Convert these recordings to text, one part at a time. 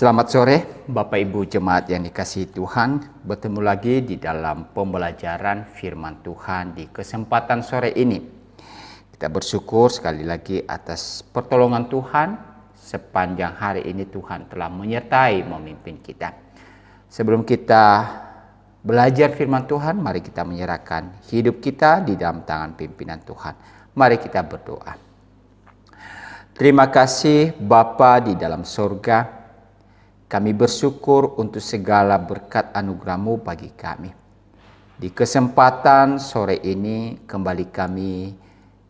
Selamat sore Bapak Ibu Jemaat yang dikasihi Tuhan. Bertemu lagi di dalam pembelajaran firman Tuhan di kesempatan sore ini. Kita bersyukur sekali lagi atas pertolongan Tuhan. Sepanjang hari ini Tuhan telah menyertai memimpin kita. Sebelum kita belajar firman Tuhan, mari kita menyerahkan hidup kita di dalam tangan pimpinan Tuhan. Mari kita berdoa. Terima kasih Bapa di dalam surga. Kami bersyukur untuk segala berkat anugerah-Mu bagi kami. Di kesempatan sore ini kembali kami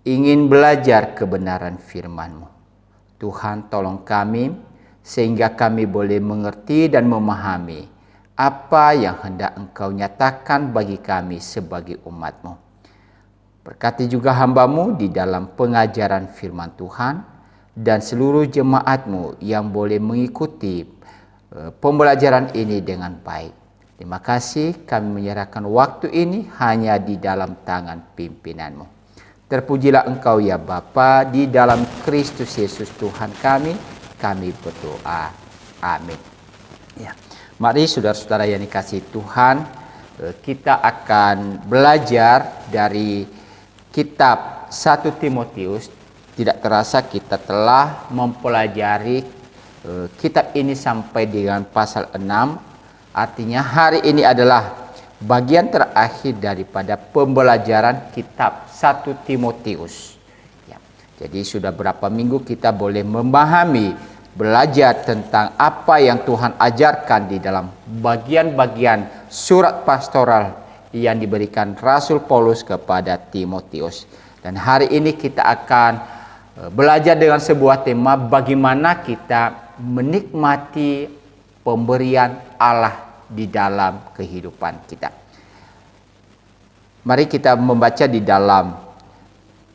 ingin belajar kebenaran firman-Mu. Tuhan tolong kami sehingga kami boleh mengerti dan memahami apa yang hendak Engkau nyatakan bagi kami sebagai umat-Mu. Berkati juga hamba-Mu di dalam pengajaran firman Tuhan dan seluruh jemaat-Mu yang boleh mengikuti pembelajaran ini dengan baik. Terima kasih kami menyerahkan waktu ini hanya di dalam tangan pimpinan-Mu. Terpujilah Engkau ya Bapa, di dalam Kristus Yesus Tuhan kami berdoa. Amin. Ya. Mari saudara-saudara yang dikasihi Tuhan, kita akan belajar dari kitab 1 Timotius. Tidak terasa kita telah mempelajari kitab ini sampai dengan pasal 6. Artinya hari ini adalah bagian terakhir daripada pembelajaran kitab 1 Timotius. Ya, jadi sudah berapa minggu kita boleh memahami, belajar tentang apa yang Tuhan ajarkan di dalam bagian-bagian surat pastoral yang diberikan Rasul Paulus kepada Timotius. Dan hari ini kita akan belajar dengan sebuah tema bagaimana kita menikmati pemberian Allah di dalam kehidupan kita. Mari kita membaca di dalam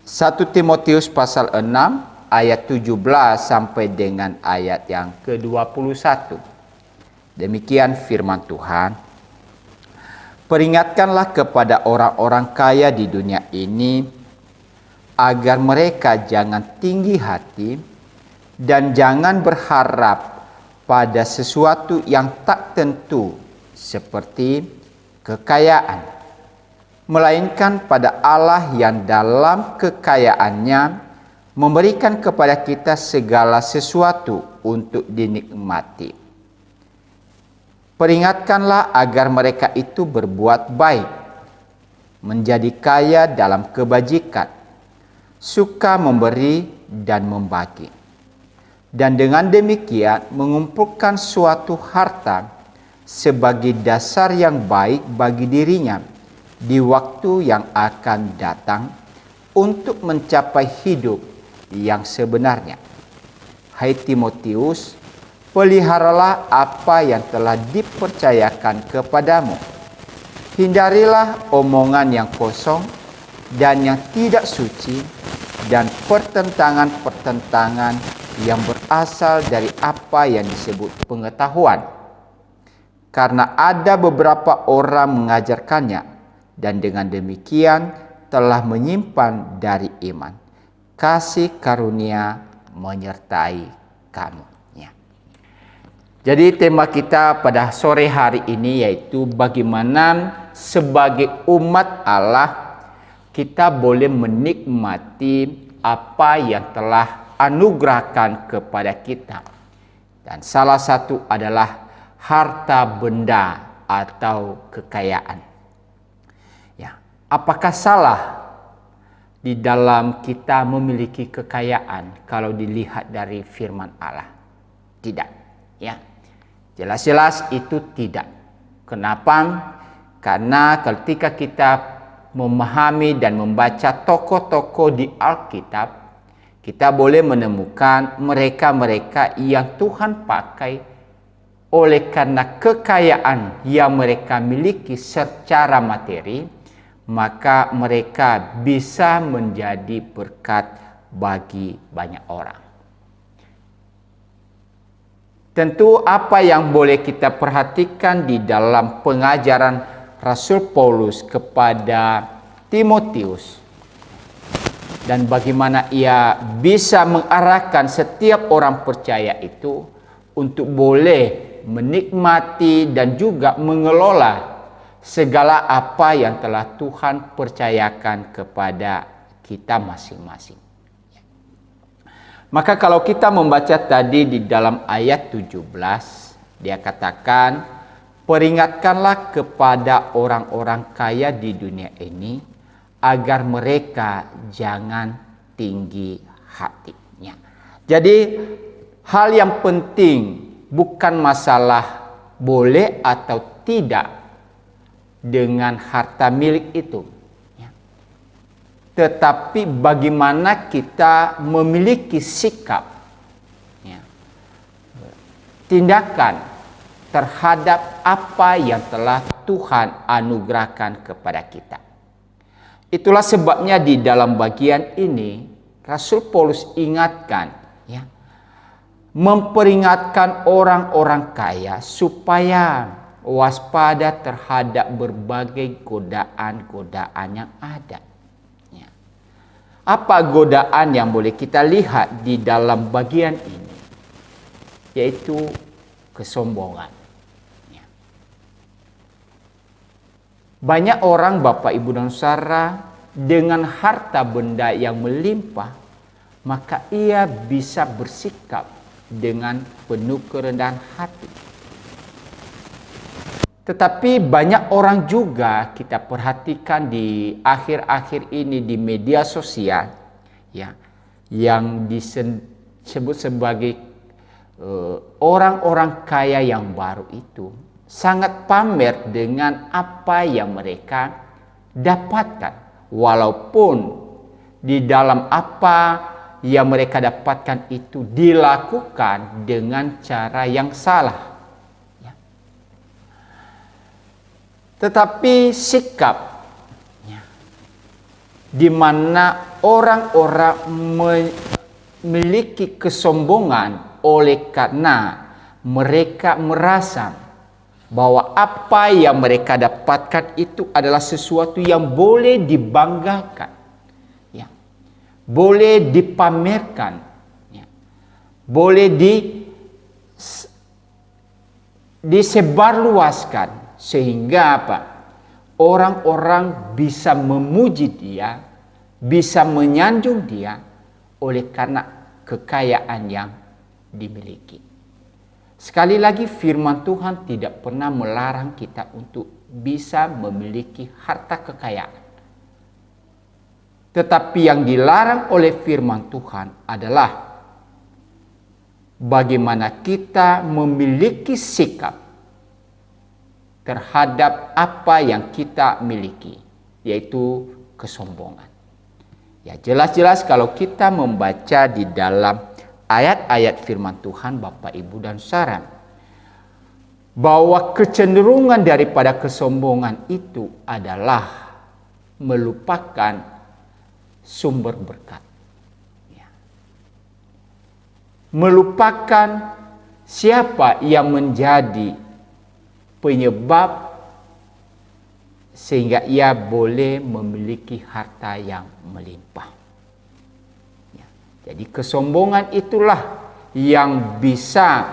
1 Timotius pasal 6 ayat 17 sampai dengan ayat yang ke-21. Demikian firman Tuhan. Peringatkanlah kepada orang-orang kaya di dunia ini agar mereka jangan tinggi hati dan jangan berharap pada sesuatu yang tak tentu seperti kekayaan, melainkan pada Allah yang dalam kekayaannya memberikan kepada kita segala sesuatu untuk dinikmati. Peringatkanlah agar mereka itu berbuat baik, menjadi kaya dalam kebajikan, suka memberi dan membagi. Dan dengan demikian mengumpulkan suatu harta sebagai dasar yang baik bagi dirinya di waktu yang akan datang untuk mencapai hidup yang sebenarnya. Hai Timotius, peliharalah apa yang telah dipercayakan kepadamu. Hindarilah omongan yang kosong dan yang tidak suci dan pertentangan-pertentangan yang berasal dari apa yang disebut pengetahuan. Karena ada beberapa orang mengajarkannya dan dengan demikian telah menyimpan dari iman. Kasih karunia menyertai kamu. Ya. Jadi tema kita pada sore hari ini yaitu bagaimana sebagai umat Allah kita boleh menikmati apa yang telah anugerahkan kepada kita. Dan salah satu adalah harta benda atau kekayaan. Ya, apakah salah di dalam kita memiliki kekayaan kalau dilihat dari firman Allah? Tidak, ya. Jelas-jelas itu tidak. Kenapa? Karena ketika kita memahami dan membaca tokoh-tokoh di Alkitab, kita boleh menemukan mereka-mereka yang Tuhan pakai oleh karena kekayaan yang mereka miliki secara materi, maka mereka bisa menjadi berkat bagi banyak orang. Tentu apa yang boleh kita perhatikan di dalam pengajaran Rasul Paulus kepada Timotius dan bagaimana ia bisa mengarahkan setiap orang percaya itu untuk boleh menikmati dan juga mengelola segala apa yang telah Tuhan percayakan kepada kita masing-masing. Maka kalau kita membaca tadi di dalam ayat 17, dia katakan, peringatkanlah kepada orang-orang kaya di dunia ini agar mereka jangan tinggi hatinya. Jadi hal yang penting bukan masalah boleh atau tidak dengan harta milik itu, ya. Tetapi bagaimana kita memiliki sikap, ya, tindakan terhadap apa yang telah Tuhan anugerahkan kepada kita. Itulah sebabnya di dalam bagian ini Rasul Paulus ingatkan, ya, memperingatkan orang-orang kaya supaya waspada terhadap berbagai godaan-godaan yang ada. Ya. Apa godaan yang boleh kita lihat di dalam bagian ini? Yaitu kesombongan. Ya. Banyak orang, Bapak, Ibu, dan Saudara, dengan harta benda yang melimpah, maka ia bisa bersikap dengan penuh kerendahan hati. Tetapi banyak orang juga kita perhatikan di akhir-akhir ini di media sosial, ya, yang disebut sebagai orang-orang kaya yang baru itu sangat pamer dengan apa yang mereka dapatkan, walaupun di dalam apa yang mereka dapatkan itu dilakukan dengan cara yang salah. Ya. Tetapi sikap, ya, di mana orang-orang memiliki kesombongan oleh karena mereka merasa bahwa apa yang mereka dapatkan itu adalah sesuatu yang boleh dibanggakan, boleh dipamerkan, ya, boleh disebarluaskan, sehingga apa? Orang-orang bisa memuji dia, bisa menyanjung dia oleh karena kekayaan yang dimiliki. Sekali lagi, firman Tuhan tidak pernah melarang kita untuk bisa memiliki harta kekayaan. Tetapi yang dilarang oleh firman Tuhan adalah bagaimana kita memiliki sikap terhadap apa yang kita miliki, yaitu kesombongan. Ya, jelas-jelas kalau kita membaca di dalam ayat-ayat firman Tuhan, Bapak, Ibu, dan Saudara, bahwa kecenderungan daripada kesombongan itu adalah melupakan sumber berkat, ya. Melupakan siapa yang menjadi penyebab sehingga ia boleh memiliki harta yang melimpah, ya. Jadi kesombongan itulah yang bisa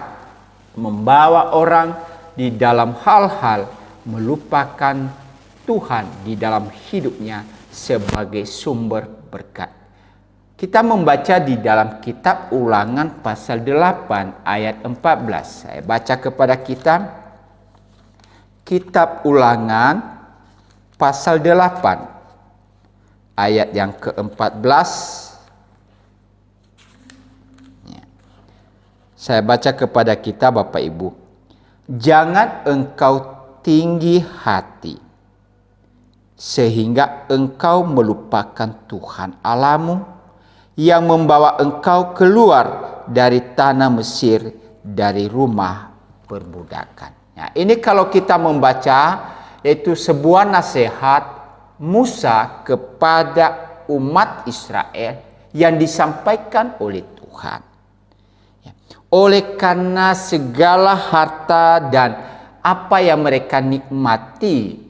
membawa orang di dalam hal-hal melupakan Tuhan di dalam hidupnya sebagai sumber berkat. Kita membaca di dalam kitab Ulangan pasal 8 ayat 14. Saya baca kepada kita. Kitab Ulangan pasal 8 ayat yang ke-14. Ya. Saya baca kepada kita, Bapak, Ibu. Jangan engkau tinggi hati sehingga engkau melupakan Tuhan Allahmu yang membawa engkau keluar dari tanah Mesir, dari rumah perbudakan. Nah, ini kalau kita membaca, itu sebuah nasihat Musa kepada umat Israel yang disampaikan oleh Tuhan. Oleh karena segala harta dan apa yang mereka nikmati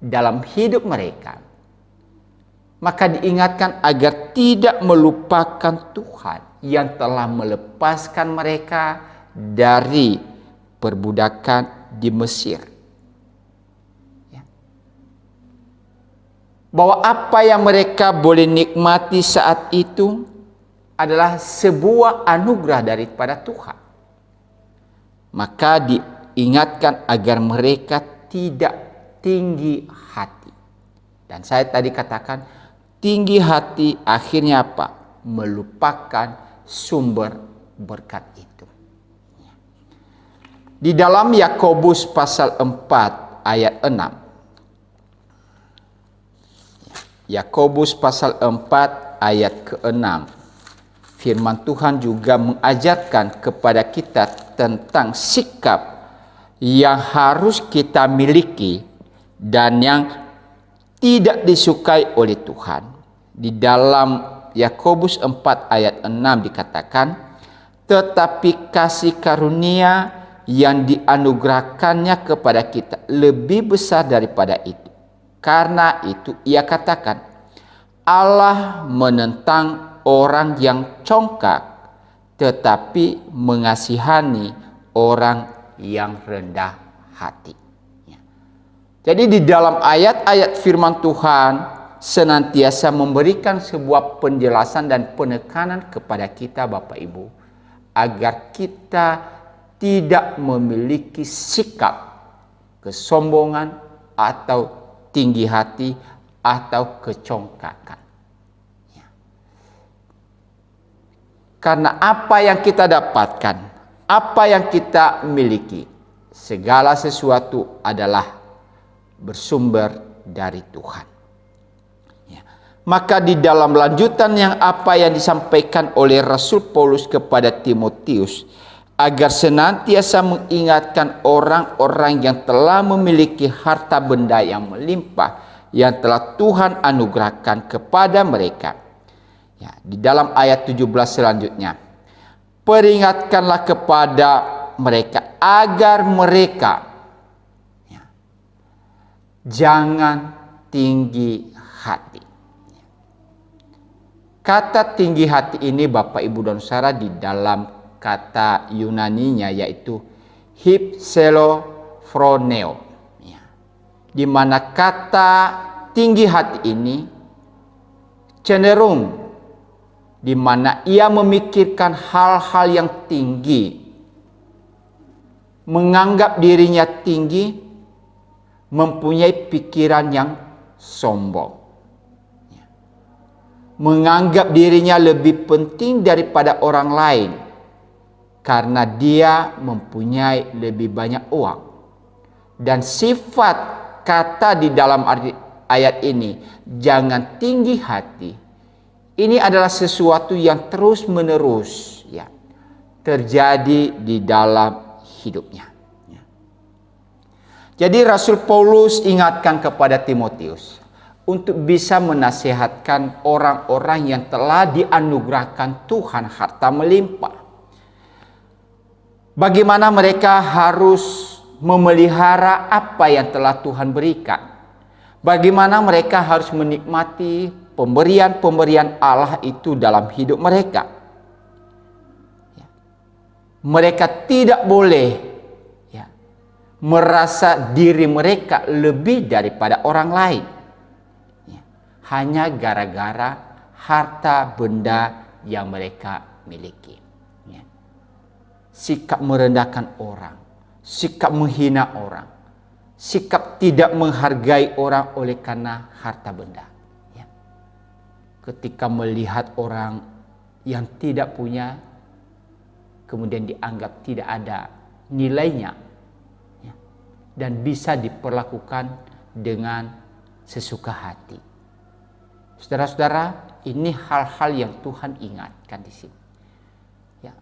dalam hidup mereka, maka diingatkan agar tidak melupakan Tuhan yang telah melepaskan mereka dari perbudakan di Mesir. Bahwa apa yang mereka boleh nikmati saat itu adalah sebuah anugerah daripada Tuhan. Maka diingatkan agar mereka tidak tinggi hati. Dan saya tadi katakan, tinggi hati akhirnya apa? Melupakan sumber berkat itu. Di dalam Yakobus pasal 4 ayat 6. Yakobus pasal 4 ayat ke-6. Firman Tuhan juga mengajarkan kepada kita tentang sikap yang harus kita miliki dan yang tidak disukai oleh Tuhan. Di dalam Yakobus 4 ayat 6 dikatakan, tetapi kasih karunia yang dianugerahkannya kepada kita lebih besar daripada itu. Karena itu ia katakan, Allah menentang orang yang congkak, tetapi mengasihani orang yang rendah hati. Jadi di dalam ayat-ayat firman Tuhan senantiasa memberikan sebuah penjelasan dan penekanan kepada kita Bapak Ibu, agar kita tidak memiliki sikap kesombongan atau tinggi hati atau kecongkakan. Karena apa yang kita dapatkan, apa yang kita miliki, segala sesuatu adalah bersumber dari Tuhan. Maka di dalam lanjutan yang apa yang disampaikan oleh Rasul Paulus kepada Timotius, agar senantiasa mengingatkan orang-orang yang telah memiliki harta benda yang melimpah yang telah Tuhan anugerahkan kepada mereka. Ya, di dalam ayat 17 selanjutnya, peringatkanlah kepada mereka agar mereka jangan tinggi hati. Kata tinggi hati ini Bapak Ibu dan Saudara di dalam kata Yunaninya yaitu hypselofroneo, di mana kata tinggi hati ini cenderung di mana ia memikirkan hal-hal yang tinggi, menganggap dirinya tinggi, mempunyai pikiran yang sombong, menganggap dirinya lebih penting daripada orang lain karena dia mempunyai lebih banyak uang. Dan sifat kata di dalam ayat ini, jangan tinggi hati, ini adalah sesuatu yang terus menerus terjadi di dalam hidupnya. Jadi Rasul Paulus ingatkan kepada Timotius untuk bisa menasihatkan orang-orang yang telah dianugerahkan Tuhan harta melimpah. Bagaimana mereka harus memelihara apa yang telah Tuhan berikan. Bagaimana mereka harus menikmati pemberian-pemberian Allah itu dalam hidup mereka. Mereka tidak boleh merasa diri mereka lebih daripada orang lain. Hanya gara-gara harta benda yang mereka miliki. Sikap merendahkan orang, sikap menghina orang, sikap tidak menghargai orang oleh karena harta benda. Ketika melihat orang yang tidak punya, kemudian dianggap tidak ada nilainya, dan bisa diperlakukan dengan sesuka hati. Saudara-saudara, ini hal-hal yang Tuhan ingatkan di sini.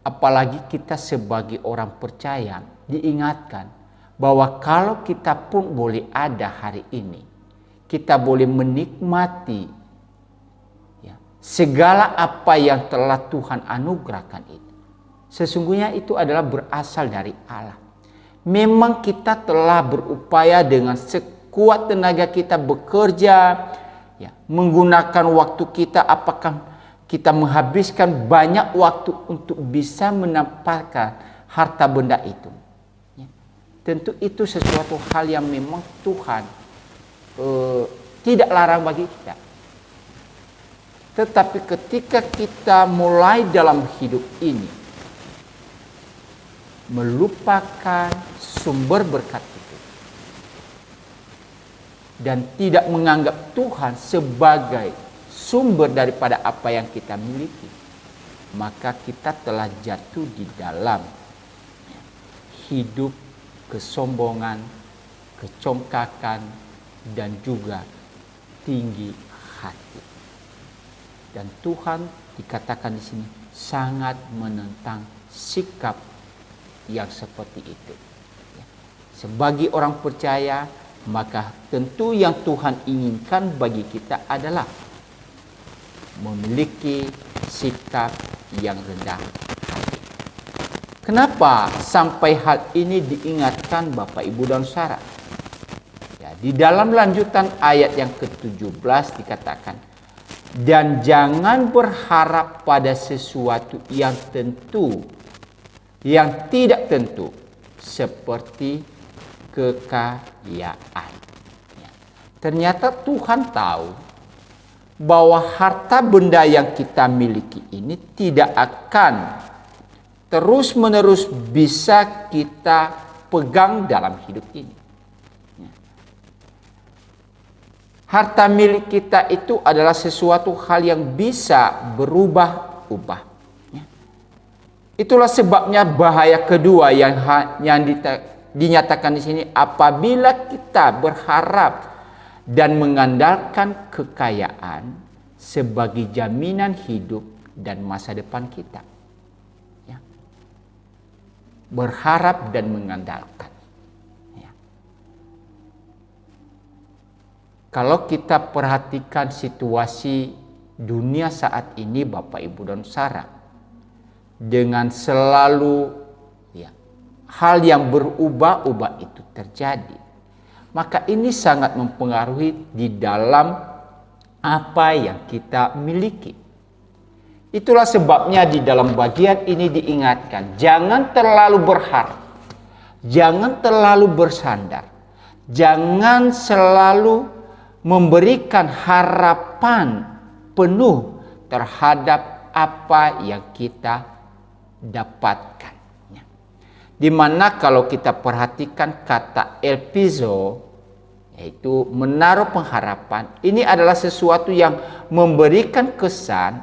Apalagi kita sebagai orang percaya diingatkan bahwa kalau kita pun boleh ada hari ini, kita boleh menikmati segala apa yang telah Tuhan anugerahkan itu. Sesungguhnya itu adalah berasal dari Allah. Memang kita telah berupaya dengan sekuat tenaga kita bekerja, menggunakan waktu kita, apakah kita menghabiskan banyak waktu untuk bisa mendapatkan harta benda itu. Ya. Tentu itu sesuatu hal yang memang Tuhan tidak larang bagi kita. Tetapi ketika kita mulai dalam hidup ini melupakan sumber berkat itu dan tidak menganggap Tuhan sebagai sumber daripada apa yang kita miliki, maka kita telah jatuh di dalam hidup kesombongan, kecongkakan, dan juga tinggi hati. Dan Tuhan dikatakan di sini sangat menentang sikap yang seperti itu. Sebagai orang percaya, maka tentu yang Tuhan inginkan bagi kita adalah memiliki sikap yang rendah hati. Kenapa sampai hal ini diingatkan Bapak, Ibu, dan Saudara? Ya, di dalam lanjutan ayat yang ke-17 dikatakan, dan jangan berharap pada sesuatu yang tentu, yang tidak tentu, seperti kekayaan. Ya. Ternyata Tuhan tahu bahwa harta benda yang kita miliki ini tidak akan terus-menerus bisa kita pegang dalam hidup ini. Harta milik kita itu adalah sesuatu hal yang bisa berubah-ubah. Itulah sebabnya bahaya kedua yang dinyatakan di sini, apabila kita berharap dan mengandalkan kekayaan sebagai jaminan hidup dan masa depan kita. Ya. Berharap dan mengandalkan. Ya. Kalau kita perhatikan situasi dunia saat ini, Bapak, Ibu, dan Saudara, dengan selalu hal yang berubah-ubah itu terjadi, maka ini sangat mempengaruhi di dalam apa yang kita miliki. Itulah sebabnya di dalam bagian ini diingatkan, jangan terlalu berharap, jangan terlalu bersandar, jangan selalu memberikan harapan penuh terhadap apa yang kita dapatkan. Di mana kalau kita perhatikan kata elpizo, yaitu menaruh pengharapan, ini adalah sesuatu yang memberikan kesan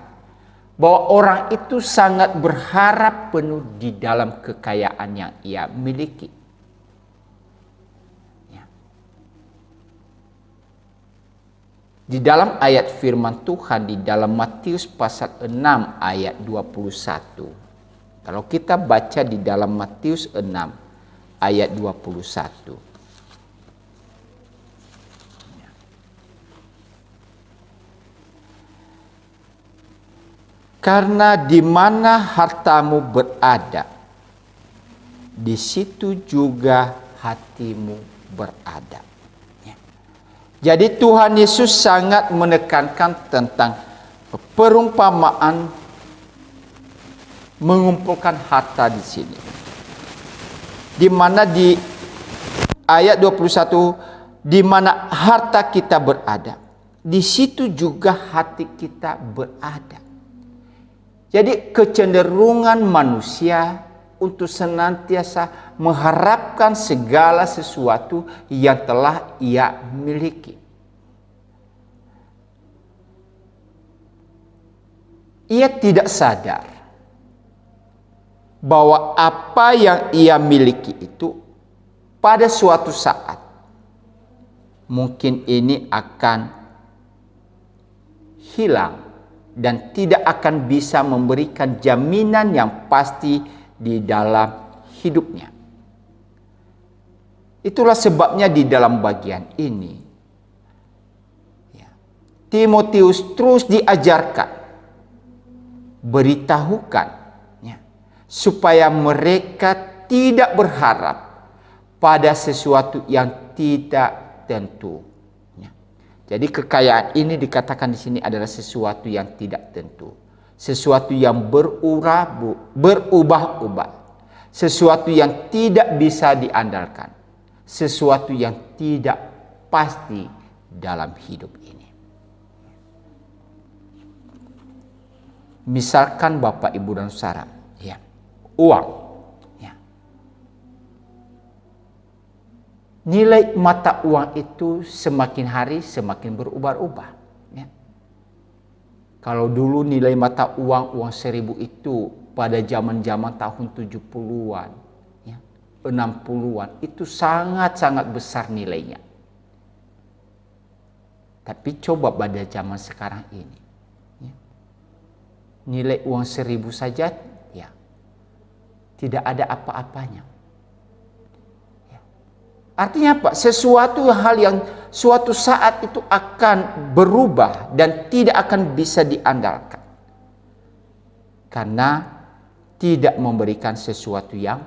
bahwa orang itu sangat berharap penuh di dalam kekayaan yang ia miliki. Ya. Di dalam ayat firman Tuhan di dalam Matius pasal 6 ayat 21. Kalau kita baca di dalam Matius 6 ayat 21. Karena di mana hartamu berada, di situ juga hatimu berada. Jadi Tuhan Yesus sangat menekankan tentang perumpamaan mengumpulkan harta di sini. Di mana di ayat 21, di mana harta kita berada, di situ juga hati kita berada. Jadi kecenderungan manusia untuk senantiasa mengharapkan segala sesuatu yang telah ia miliki. Ia tidak sadar bahwa apa yang ia miliki itu pada suatu saat mungkin ini akan hilang dan tidak akan bisa memberikan jaminan yang pasti di dalam hidupnya. Itulah sebabnya di dalam bagian ini Timotius terus diajarkan, beritahukan supaya mereka tidak berharap pada sesuatu yang tidak tentu. Jadi kekayaan ini dikatakan di sini adalah sesuatu yang tidak tentu, sesuatu yang berubah-ubah, sesuatu yang tidak bisa diandalkan, sesuatu yang tidak pasti dalam hidup ini. Misalkan Bapak, Ibu, dan Saudara, ya, uang, ya. Nilai mata uang itu semakin hari semakin berubah-ubah. Ya. Kalau dulu nilai mata uang 1.000 itu pada zaman-zaman tahun 70-an, ya, 60-an, itu sangat-sangat besar nilainya. Tapi coba pada zaman sekarang ini, ya, nilai uang 1.000 saja, ya, tidak ada apa-apanya. Ya. Artinya apa? Sesuatu hal yang suatu saat itu akan berubah dan tidak akan bisa diandalkan. Karena tidak memberikan sesuatu yang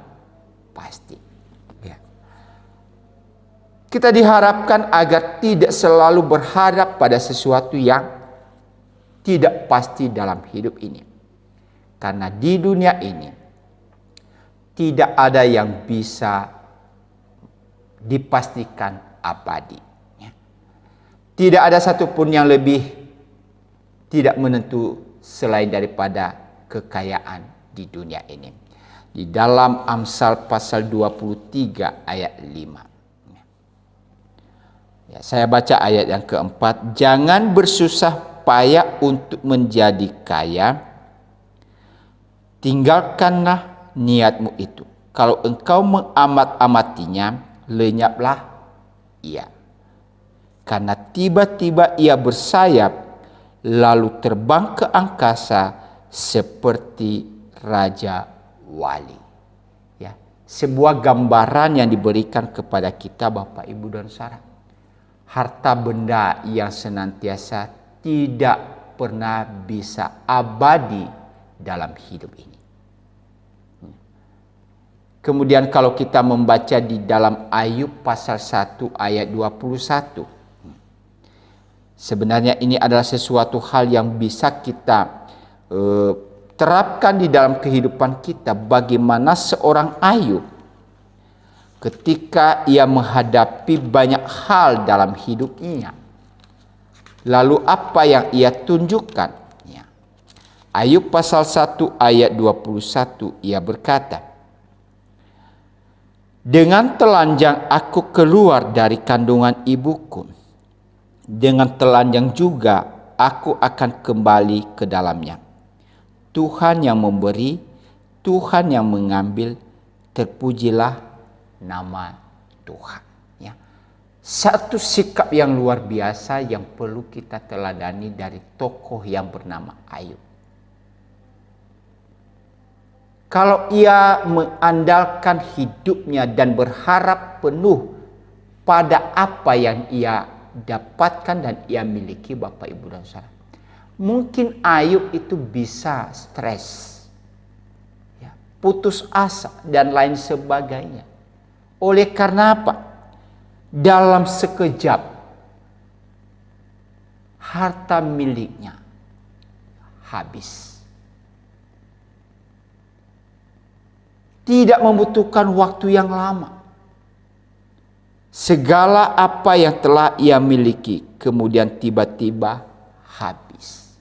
pasti. Ya. Kita diharapkan agar tidak selalu berharap pada sesuatu yang tidak pasti dalam hidup ini. Karena di dunia ini tidak ada yang bisa dipastikan abadi. Ya. Tidak ada satupun yang lebih tidak menentu selain daripada kekayaan di dunia ini. Di dalam Amsal pasal 23 ayat 5. Ya, saya baca ayat yang keempat. Jangan bersusah payah untuk menjadi kaya. Tinggalkanlah niatmu itu. Kalau engkau mengamat-amatinya, lenyaplah ia. Karena tiba-tiba ia bersayap, lalu terbang ke angkasa seperti Raja Wali. Ya, sebuah gambaran yang diberikan kepada kita, Bapak, Ibu, dan Saudara. Harta benda yang senantiasa tidak pernah bisa abadi dalam hidup ini. Kemudian kalau kita membaca di dalam Ayub pasal 1 ayat 21. Sebenarnya ini adalah sesuatu hal yang bisa kita terapkan di dalam kehidupan kita. Bagaimana seorang Ayub ketika ia menghadapi banyak hal dalam hidupnya, lalu apa yang ia tunjukkan? Ya. Ayub pasal 1 ayat 21, ia berkata, dengan telanjang aku keluar dari kandungan ibuku, dengan telanjang juga aku akan kembali ke dalamnya. Tuhan yang memberi, Tuhan yang mengambil, terpujilah nama Tuhan. Ya. Satu sikap yang luar biasa yang perlu kita teladani dari tokoh yang bernama Ayub. Kalau ia mengandalkan hidupnya dan berharap penuh pada apa yang ia dapatkan dan ia miliki, Bapak, Ibu, dan Saudara, mungkin Ayub itu bisa stres, ya, putus asa, dan lain sebagainya. Oleh karena apa? Dalam sekejap harta miliknya habis. Tidak membutuhkan waktu yang lama. Segala apa yang telah ia miliki kemudian tiba-tiba habis.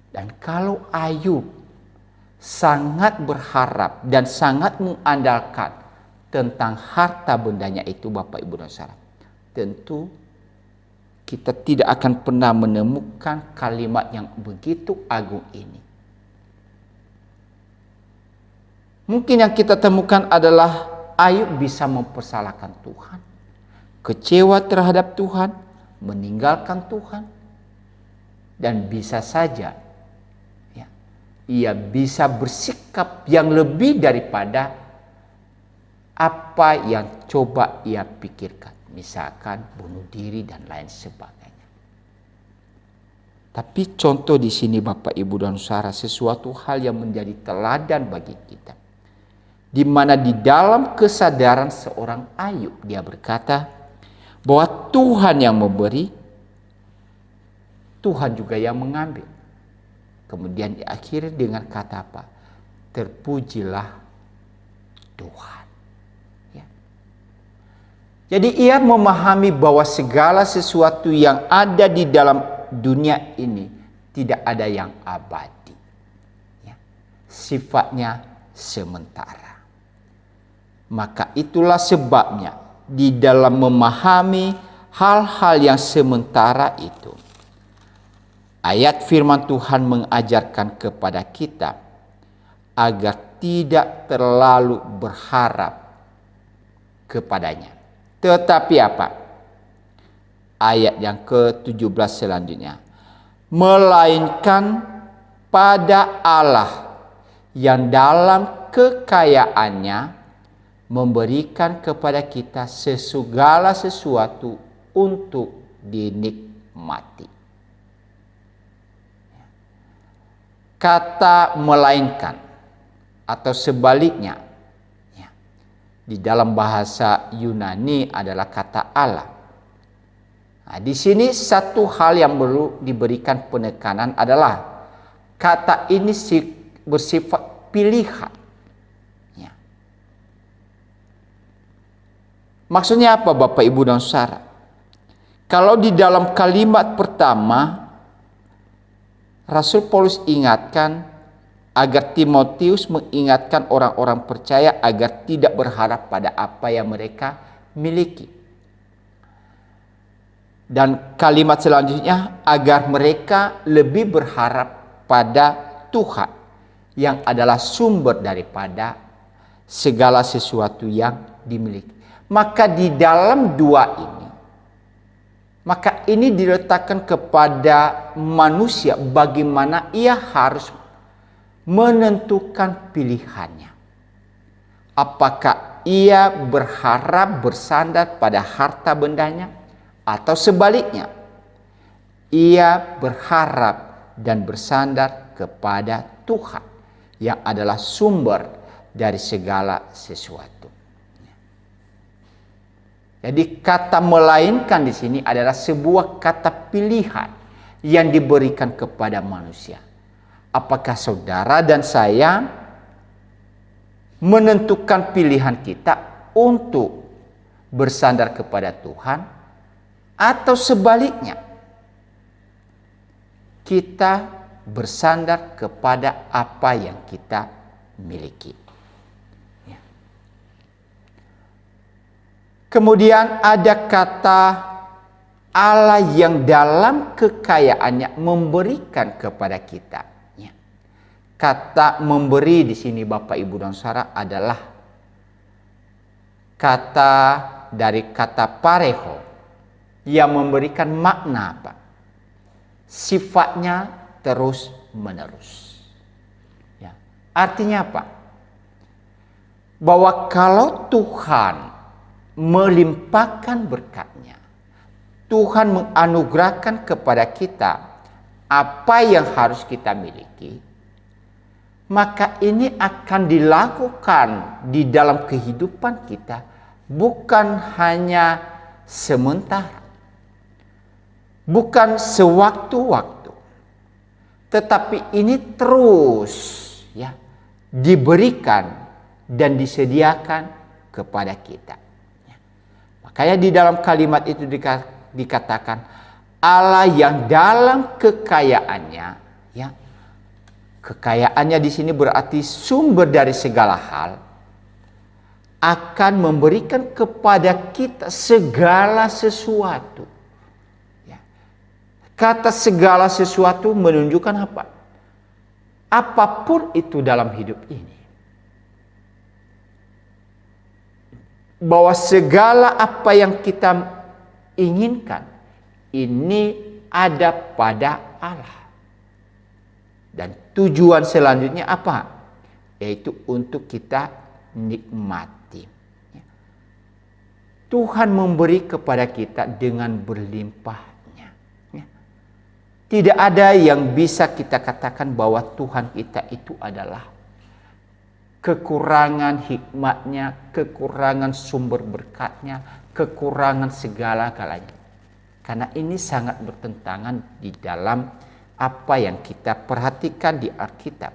Dan kalau Ayub sangat berharap dan sangat mengandalkan tentang harta bendanya itu, Bapak, Ibu, dan Saudara, tentu kita tidak akan pernah menemukan kalimat yang begitu agung ini. Mungkin yang kita temukan adalah Ayub bisa mempersalahkan Tuhan, kecewa terhadap Tuhan, meninggalkan Tuhan, dan bisa saja ya, ia bisa bersikap yang lebih daripada apa yang coba ia pikirkan, misalkan bunuh diri dan lain sebagainya. Tapi contoh di sini, Bapak, Ibu, dan Saudara, sesuatu hal yang menjadi teladan bagi kita, di mana di dalam kesadaran seorang Ayub, dia berkata bahwa Tuhan yang memberi, Tuhan juga yang mengambil. Kemudian diakhiri dengan kata apa? terpujilah Tuhan. Ya. Jadi ia memahami bahwa segala sesuatu yang ada di dalam dunia ini tidak ada yang abadi. Ya. Sifatnya sementara. Maka itulah sebabnya di dalam memahami hal-hal yang sementara itu, ayat firman Tuhan mengajarkan kepada kita agar tidak terlalu berharap kepadanya. Tetapi apa? Ayat yang ke-17 selanjutnya. Melainkan pada Allah yang dalam kekayaannya memberikan kepada kita segala sesuatu untuk dinikmati. Kata melainkan atau sebaliknya ya, di dalam bahasa Yunani adalah kata Allah. Nah, di sini satu hal yang perlu diberikan penekanan adalah kata ini bersifat pilihan. Ya. Maksudnya apa Bapak Ibu dan Saudara? Kalau di dalam kalimat pertama Rasul Paulus ingatkan agar Timotius mengingatkan orang-orang percaya agar tidak berharap pada apa yang mereka miliki. Dan kalimat selanjutnya agar mereka lebih berharap pada Tuhan yang adalah sumber daripada segala sesuatu yang dimiliki. Maka di dalam dua ini, maka ini diletakkan kepada manusia bagaimana ia harus menentukan pilihannya. Apakah ia berharap bersandar pada harta bendanya atau sebaliknya ia berharap dan bersandar kepada Tuhan yang adalah sumber dari segala sesuatu. Jadi kata melainkan di sini adalah sebuah kata pilihan yang diberikan kepada manusia. Apakah saudara dan saya menentukan pilihan kita untuk bersandar kepada Tuhan atau sebaliknya kita bersandar kepada apa yang kita miliki. Kemudian ada kata Allah yang dalam kekayaannya memberikan kepada kita. Kata memberi di sini Bapak Ibu dan Saudara adalah kata dari kata pareho yang memberikan makna apa? Sifatnya terus menerus. Ya. Artinya apa? Bahwa kalau Tuhan melimpahkan berkatnya, Tuhan menganugerahkan kepada kita apa yang harus kita miliki, maka ini akan dilakukan di dalam kehidupan kita bukan hanya sementara, bukan sewaktu-waktu, tetapi ini terus ya diberikan dan disediakan kepada kita. Makanya di dalam kalimat itu dikatakan Allah yang dalam kekayaannya, ya, kekayaannya di sini berarti sumber dari segala hal, akan memberikan kepada kita segala sesuatu. Ya. Kata segala sesuatu menunjukkan apa? Apapun itu dalam hidup ini. Bahwa segala apa yang kita inginkan ini ada pada Allah. Dan tujuan selanjutnya apa? Yaitu untuk kita nikmati. Tuhan memberi kepada kita dengan berlimpahnya. Tidak ada yang bisa kita katakan bahwa Tuhan kita itu adalah kekurangan hikmatnya, kekurangan sumber berkatnya, kekurangan segala-galanya. Karena ini sangat bertentangan di dalam apa yang kita perhatikan di Alkitab.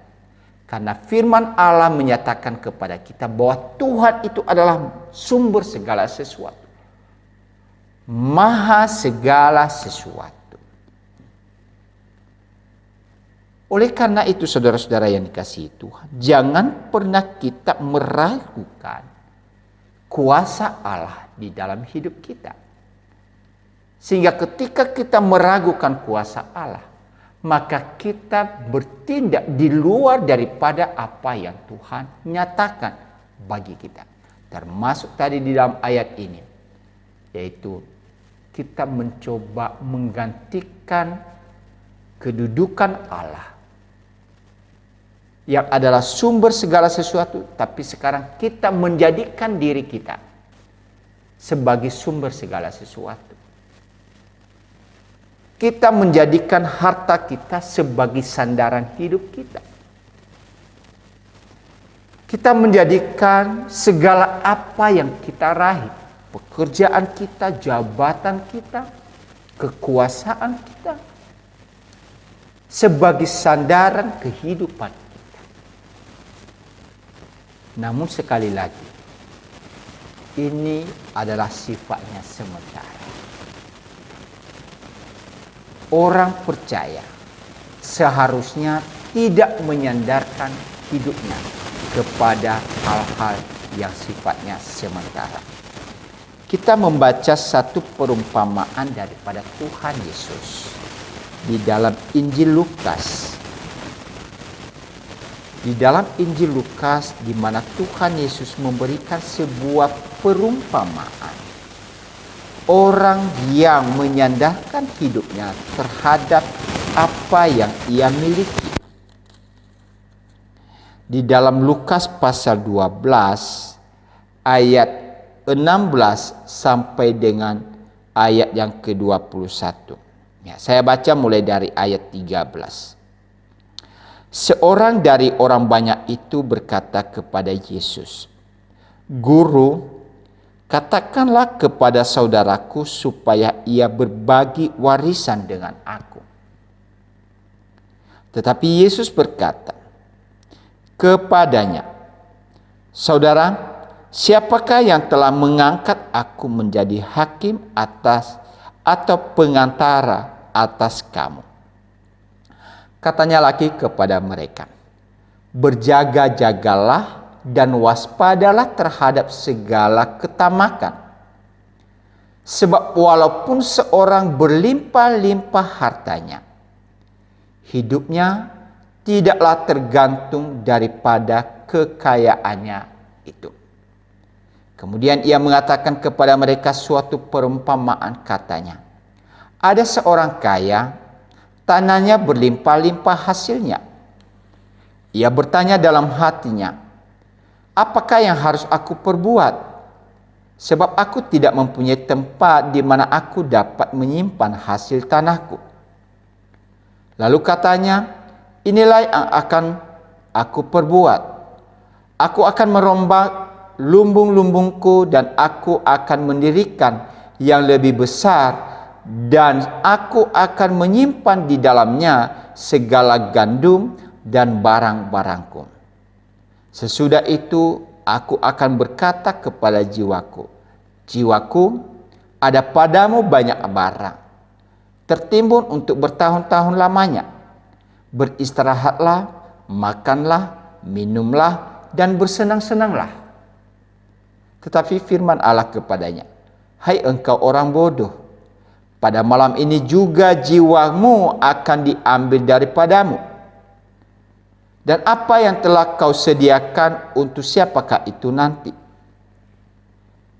Karena firman Allah menyatakan kepada kita bahwa Tuhan itu adalah sumber segala sesuatu. Maha segala sesuatu. Oleh karena itu saudara-saudara yang dikasihi Tuhan, jangan pernah kita meragukan kuasa Allah di dalam hidup kita. Sehingga ketika kita meragukan kuasa Allah, maka kita bertindak di luar daripada apa yang Tuhan nyatakan bagi kita. Termasuk tadi di dalam ayat ini, yaitu kita mencoba menggantikan kedudukan Allah yang adalah sumber segala sesuatu, tapi sekarang kita menjadikan diri kita sebagai sumber segala sesuatu. Kita menjadikan harta kita sebagai sandaran hidup kita. Kita menjadikan segala apa yang kita raih, pekerjaan kita, jabatan kita, kekuasaan kita, sebagai sandaran kehidupan kita. Namun sekali lagi, ini adalah sifatnya sementara. Orang percaya seharusnya tidak menyandarkan hidupnya kepada hal-hal yang sifatnya sementara. Kita membaca satu perumpamaan daripada Tuhan Yesus di dalam Injil Lukas. Di dalam Injil Lukas, di mana Tuhan Yesus memberikan sebuah perumpamaan. Orang yang menyandarkan hidupnya terhadap apa yang ia miliki. Di dalam Lukas pasal 12 ayat 16 sampai dengan ayat yang ke-21. Ya, saya baca mulai dari ayat 13. Seorang dari orang banyak itu berkata kepada Yesus, "Guru, katakanlah kepada saudaraku supaya ia berbagi warisan dengan aku." Tetapi Yesus berkata kepadanya, "Saudara, siapakah yang telah mengangkat aku menjadi hakim atas atau pengantara atas kamu?" Katanya lagi kepada mereka, "Berjaga-jagalah dan waspadalah terhadap segala ketamakan. Sebab walaupun seorang berlimpah-limpah hartanya, hidupnya tidaklah tergantung daripada kekayaannya itu." Kemudian ia mengatakan kepada mereka suatu perumpamaan, katanya, "Ada seorang kaya, tanahnya berlimpah-limpah hasilnya. Ia bertanya dalam hatinya, apakah yang harus aku perbuat? Sebab aku tidak mempunyai tempat di mana aku dapat menyimpan hasil tanahku." Lalu katanya, "Inilah yang akan aku perbuat. Aku akan merombak lumbung-lumbungku dan aku akan mendirikan yang lebih besar, dan aku akan menyimpan di dalamnya segala gandum dan barang-barangku. Sesudah itu aku akan berkata kepada jiwaku, jiwaku, ada padamu banyak barang, tertimbun untuk bertahun-tahun lamanya. Beristirahatlah, makanlah, minumlah, dan bersenang-senanglah." Tetapi firman Allah kepadanya, "Hai engkau orang bodoh, pada malam ini juga jiwamu akan diambil daripadamu. Dan apa yang telah kau sediakan, untuk siapakah itu nanti?"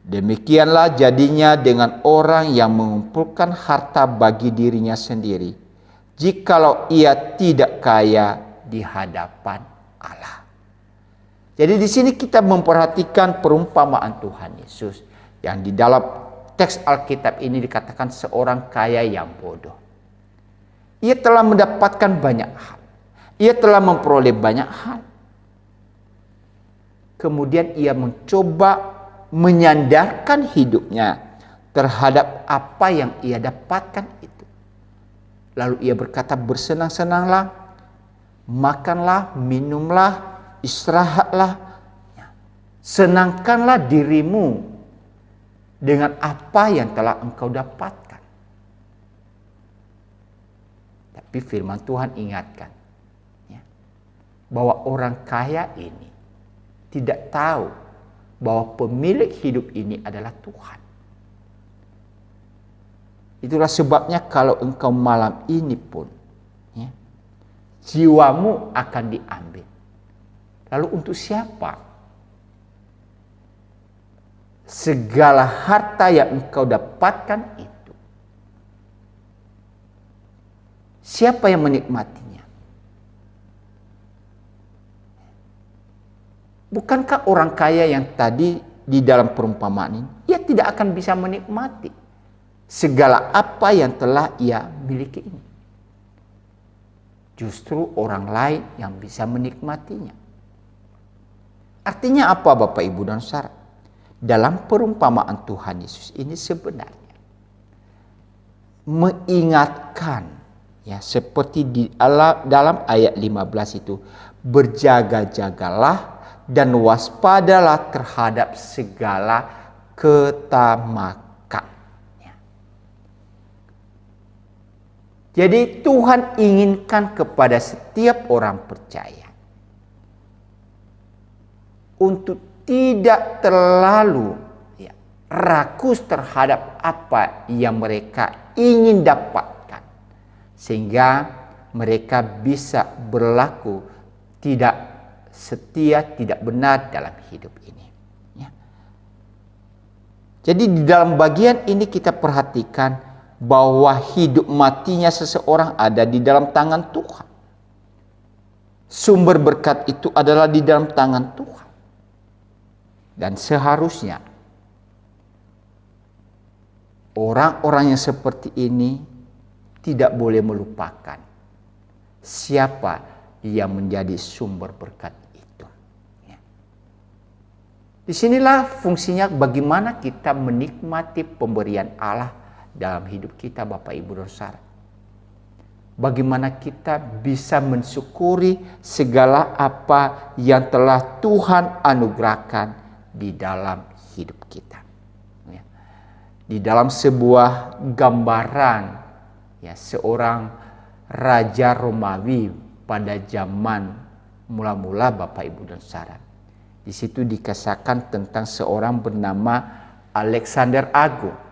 Demikianlah jadinya dengan orang yang mengumpulkan harta bagi dirinya sendiri, jikalau ia tidak kaya di hadapan Allah. Jadi di sini kita memperhatikan perumpamaan Tuhan Yesus yang di dalam teks Alkitab ini dikatakan seorang kaya yang bodoh. Ia telah mendapatkan banyak hal. Ia telah memperoleh banyak hal. Kemudian ia mencoba menyandarkan hidupnya terhadap apa yang ia dapatkan itu. Lalu ia berkata, bersenang-senanglah, makanlah, minumlah, istirahatlah, senangkanlah dirimu dengan apa yang telah engkau dapatkan. Tapi firman Tuhan ingatkan, bahwa orang kaya ini tidak tahu bahwa pemilik hidup ini adalah Tuhan. Itulah sebabnya kalau engkau malam ini pun, jiwamu akan diambil. Lalu untuk siapa segala harta yang engkau dapatkan itu? Siapa yang menikmatinya? Bukankah orang kaya yang tadi di dalam perumpamaan ini, ia tidak akan bisa menikmati segala apa yang telah ia miliki ini. Justru orang lain yang bisa menikmatinya. Artinya apa Bapak Ibu dan Saudara? Dalam perumpamaan Tuhan Yesus ini sebenarnya mengingatkan, seperti di dalam ayat 15 itu, berjaga-jagalah dan waspadalah terhadap segala ketamakan. Jadi Tuhan inginkan kepada setiap orang percaya untuk tidak terlalu rakus terhadap apa yang mereka ingin dapatkan, sehingga mereka bisa berlaku tidak setia, tidak benar dalam hidup ini. Jadi di dalam bagian ini kita perhatikan bahwa hidup matinya seseorang ada di dalam tangan Tuhan. Sumber berkat itu adalah di dalam tangan Tuhan. Dan seharusnya orang-orang yang seperti ini tidak boleh melupakan siapa yang menjadi sumber berkat itu. Disinilah fungsinya bagaimana kita menikmati pemberian Allah dalam hidup kita Bapak Ibu dan Saudara. Bagaimana kita bisa mensyukuri segala apa yang telah Tuhan anugerahkan di dalam hidup kita. Di dalam sebuah gambaran seorang raja Romawi pada zaman mula-mula Bapak Ibu dan Saudara. Di situ dikisahkan tentang seorang bernama Alexander Agung.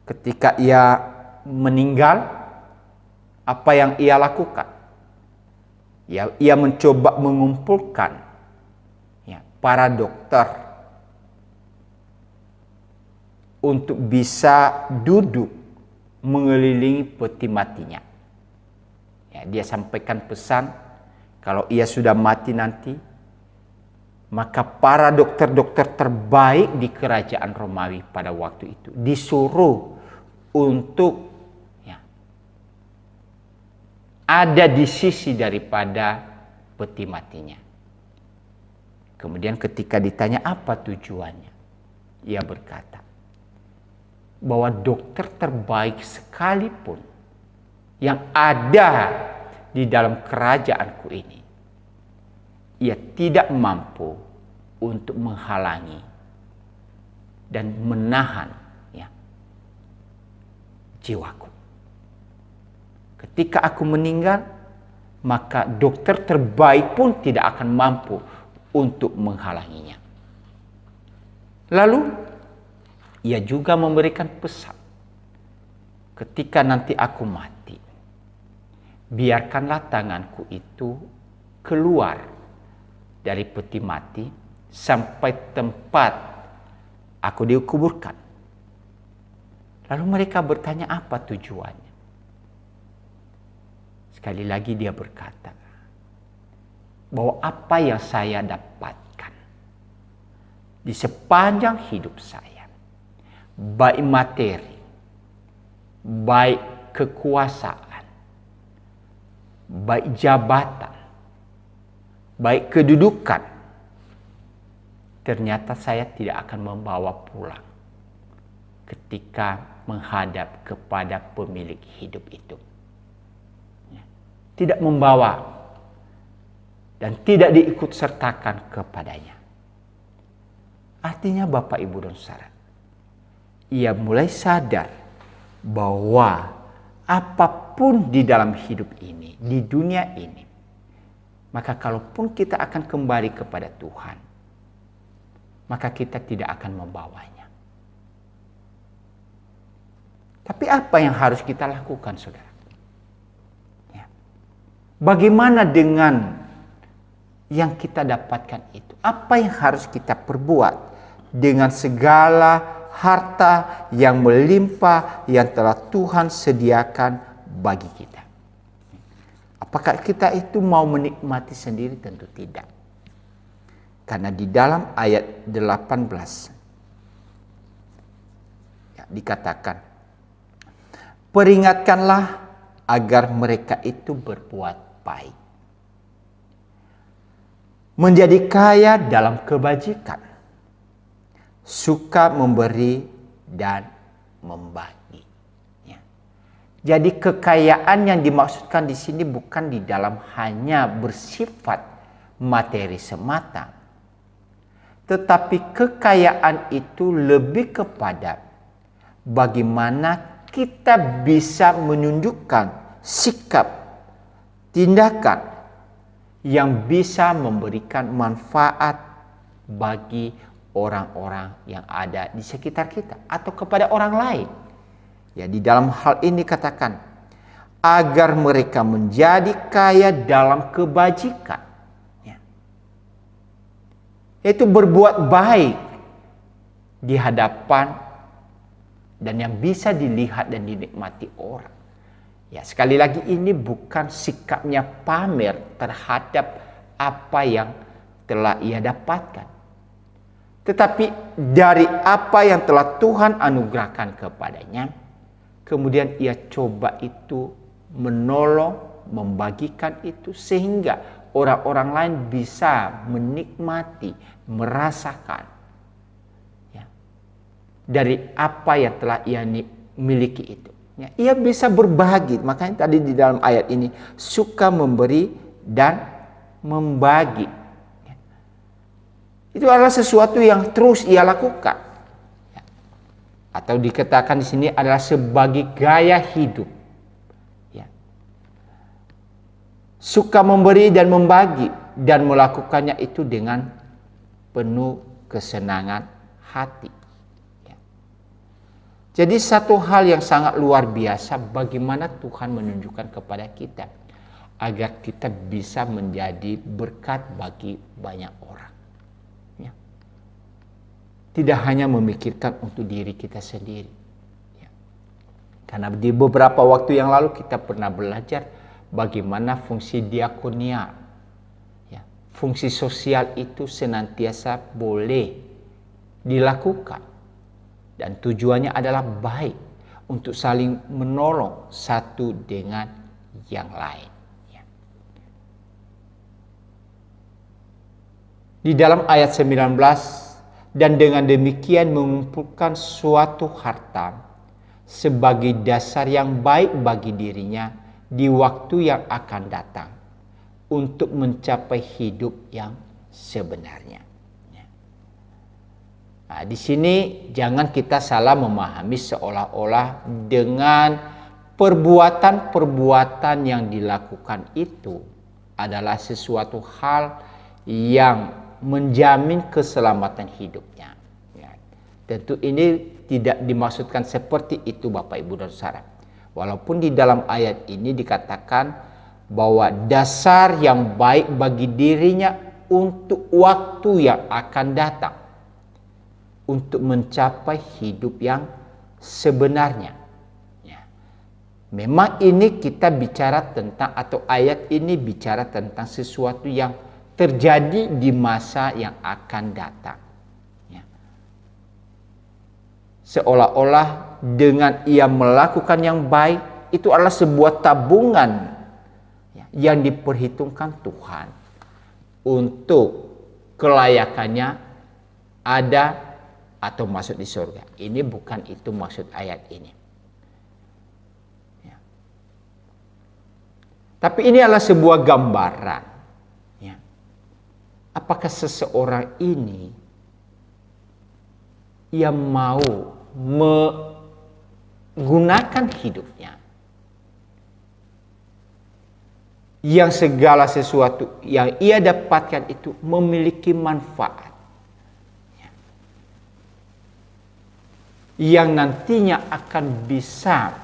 Ketika ia meninggal, apa yang ia lakukan? Ia mencoba mengumpulkan para dokter untuk bisa duduk mengelilingi peti matinya. Dia sampaikan pesan, kalau ia sudah mati nanti, maka para dokter-dokter terbaik di kerajaan Romawi pada waktu itu disuruh untuk ada di sisi daripada peti matinya. Kemudian ketika ditanya apa tujuannya, ia berkata bahwa dokter terbaik sekalipun yang ada di dalam kerajaanku ini, ia tidak mampu untuk menghalangi dan menahan jiwaku. Ketika aku meninggal, maka dokter terbaik pun tidak akan mampu untuk menghalanginya. Lalu ia juga memberikan pesan, ketika nanti aku mati, biarkanlah tanganku itu keluar dari peti mati sampai tempat aku dikuburkan. Lalu mereka bertanya apa tujuannya. Sekali lagi dia berkata bahwa apa yang saya dapatkan di sepanjang hidup saya, baik materi, baik kekuasaan, baik jabatan, baik kedudukan, ternyata saya tidak akan membawa pulang ketika menghadap kepada pemilik hidup itu. tidak membawa dan tidak diikut sertakan kepadanya. Artinya Bapak Ibu dan Saudara, ia mulai sadar bahwa apapun di dalam hidup ini, di dunia ini, maka kalaupun kita akan kembali kepada Tuhan, maka kita tidak akan membawanya. Tapi apa yang harus kita lakukan, saudara? Ya. Bagaimana dengan yang kita dapatkan itu? Apa yang harus kita perbuat dengan segala harta yang melimpah yang telah Tuhan sediakan bagi kita? Apakah kita itu mau menikmati sendiri? Tentu tidak. Karena di dalam ayat 18 ya, dikatakan, peringatkanlah agar mereka itu berbuat baik, menjadi kaya dalam kebajikan, suka memberi dan membagi. Jadi kekayaan yang dimaksudkan di sini bukan di dalam hanya bersifat materi semata, tetapi kekayaan itu lebih kepada bagaimana kita bisa menunjukkan sikap, tindakan yang bisa memberikan manfaat bagi orang-orang yang ada di sekitar kita atau kepada orang lain. Ya, di dalam hal ini katakan agar mereka menjadi kaya dalam kebajikan, ya. Yaitu berbuat baik di hadapan dan yang bisa dilihat dan dinikmati orang. Ya, sekali lagi ini bukan sikapnya pamer terhadap apa yang telah ia dapatkan, tetapi dari apa yang telah Tuhan anugerahkan kepadanya, kemudian ia coba itu menolong, membagikan itu sehingga orang-orang lain bisa menikmati, merasakan ya, dari apa yang telah ia miliki itu. Ya, ia bisa berbagi. Makanya tadi di dalam ayat ini suka memberi dan membagi. Ya. Itu adalah sesuatu yang terus ia lakukan. Atau dikatakan di sini adalah sebagai gaya hidup. Ya. Suka memberi dan membagi dan melakukannya itu dengan penuh kesenangan hati. Ya. Jadi satu hal yang sangat luar biasa bagaimana Tuhan menunjukkan kepada kita agar kita bisa menjadi berkat bagi banyak orang. Tidak hanya memikirkan untuk diri kita sendiri. Ya. Karena di beberapa waktu yang lalu kita pernah belajar bagaimana fungsi diakonia. Ya. Fungsi sosial itu senantiasa boleh dilakukan. Dan tujuannya adalah baik untuk saling menolong satu dengan yang lain. Ya. Di dalam ayat 19, dan dengan demikian mengumpulkan suatu harta sebagai dasar yang baik bagi dirinya di waktu yang akan datang untuk mencapai hidup yang sebenarnya. Nah, di sini jangan kita salah memahami seolah-olah dengan perbuatan-perbuatan yang dilakukan itu adalah sesuatu hal yang menjamin keselamatan hidupnya. Ya. Tentu ini tidak dimaksudkan seperti itu Bapak Ibu dan Saudara. Walaupun di dalam ayat ini dikatakan bahwa dasar yang baik bagi dirinya untuk waktu yang akan datang. Untuk mencapai hidup yang sebenarnya. Ya. Memang ini kita bicara tentang, atau ayat ini bicara tentang sesuatu yang terjadi di masa yang akan datang. Ya. Seolah-olah dengan ia melakukan yang baik, itu adalah sebuah tabungan ya, yang diperhitungkan Tuhan untuk kelayakannya ada atau masuk di surga. Ini bukan itu maksud ayat ini. Ya. Tapi ini adalah sebuah gambaran. Ya. Apakah seseorang ini yang mau menggunakan hidupnya, yang segala sesuatu yang ia dapatkan itu memiliki manfaat, yang nantinya akan bisa